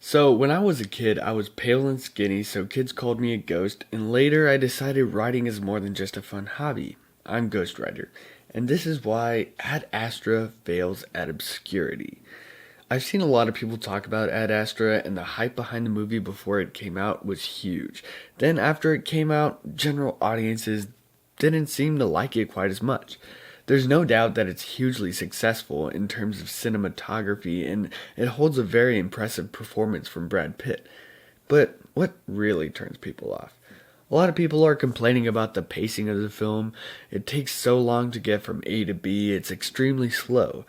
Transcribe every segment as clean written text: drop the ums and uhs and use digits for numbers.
So, when I was a kid, I was pale and skinny, so kids called me a ghost, and later I decided writing is more than just a fun hobby. I'm Ghostwriter, and this is why Ad Astra fails at obscurity. I've seen a lot of people talk about Ad Astra, and the hype behind the movie before it came out was huge. Then, after it came out, general audiences didn't seem to like it quite as much. There's no doubt that it's hugely successful in terms of cinematography, and it holds a very impressive performance from Brad Pitt. But what really turns people off? A lot of people are complaining about the pacing of the film. It takes so long to get from A to B, it's extremely slow.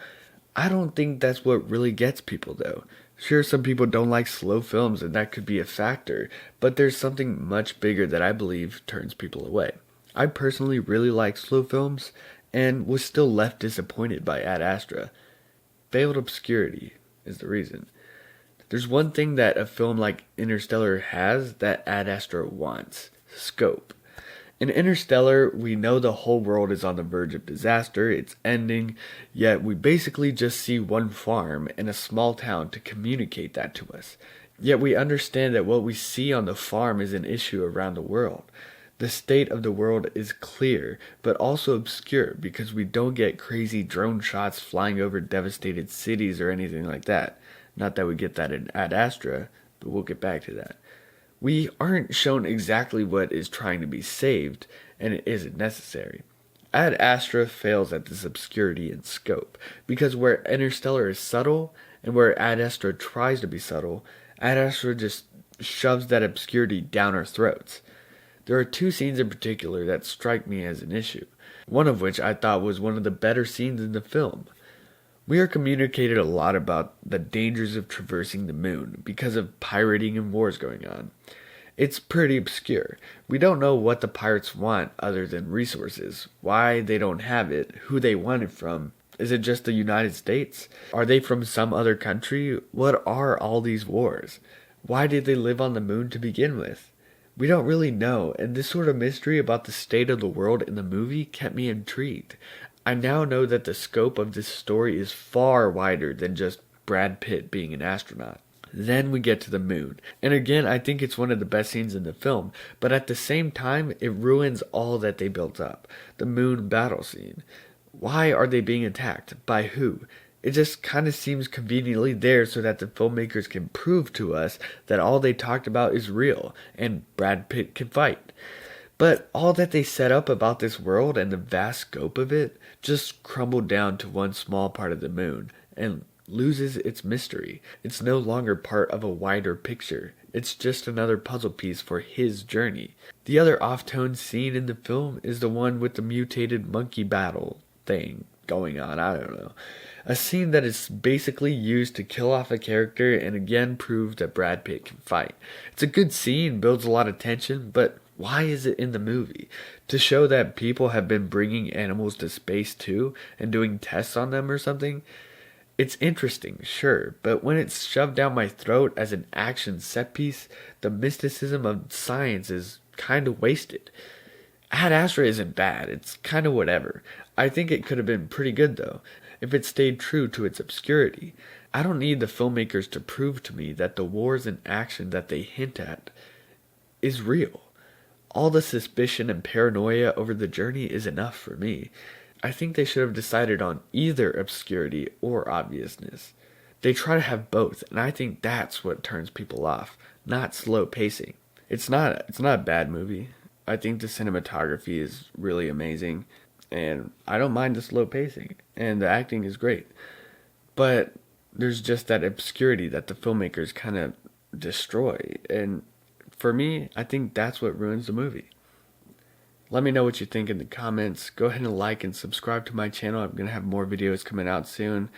I don't think that's what really gets people though. Sure, some people don't like slow films and that could be a factor, but there's something much bigger that I believe turns people away. I personally really like slow films and was still left disappointed by Ad Astra. Failed obscurity is the reason. There's one thing that a film like Interstellar has that Ad Astra wants: scope. In Interstellar, we know the whole world is on the verge of disaster, it's ending, yet we basically just see one farm and a small town to communicate that to us. Yet we understand that what we see on the farm is an issue around the world. The state of the world is clear, but also obscure because we don't get crazy drone shots flying over devastated cities or anything like that. Not that we get that in Ad Astra, but we'll get back to that. We aren't shown exactly what is trying to be saved, and it isn't necessary. Ad Astra fails at this obscurity and scope, because where Interstellar is subtle, and where Ad Astra tries to be subtle, Ad Astra just shoves that obscurity down our throats. There are two scenes in particular that strike me as an issue, one of which I thought was one of the better scenes in the film. We are communicated a lot about the dangers of traversing the moon because of pirating and wars going on. It's pretty obscure. We don't know what the pirates want other than resources, why they don't have it, who they want it from. Is it just the United States? Are they from some other country? What are all these wars? Why did they live on the moon to begin with? We don't really know, and this sort of mystery about the state of the world in the movie kept me intrigued. I now know that the scope of this story is far wider than just Brad Pitt being an astronaut. Then we get to the moon, and again I think it's one of the best scenes in the film, but at the same time it ruins all that they built up. The moon battle scene. Why are they being attacked? By who? It just kind of seems conveniently there so that the filmmakers can prove to us that all they talked about is real, and Brad Pitt can fight. But all that they set up about this world and the vast scope of it just crumbled down to one small part of the moon, and loses its mystery. It's no longer part of a wider picture. It's just another puzzle piece for his journey. The other off-tone scene in the film is the one with the mutated monkey battle thing going on. I don't know. A scene that is basically used to kill off a character and again prove that Brad Pitt can fight. It's a good scene, builds a lot of tension, but why is it in the movie? To show that people have been bringing animals to space too and doing tests on them or something? It's interesting, sure, but when it's shoved down my throat as an action set piece, the mysticism of science is kind of wasted. Ad Astra isn't bad, it's kind of whatever. I think it could have been pretty good though, if it stayed true to its obscurity. I don't need the filmmakers to prove to me that the wars and action that they hint at is real. All the suspicion and paranoia over the journey is enough for me. I think they should have decided on either obscurity or obviousness. They try to have both, and I think that's what turns people off, not slow pacing. It's not a bad movie. I think the cinematography is really amazing, and I don't mind the slow pacing, and the acting is great. But there's just that obscurity that the filmmakers kind of destroy, and for me, I think that's what ruins the movie. Let me know what you think in the comments. Go ahead and like and subscribe to my channel. I'm going to have more videos coming out soon.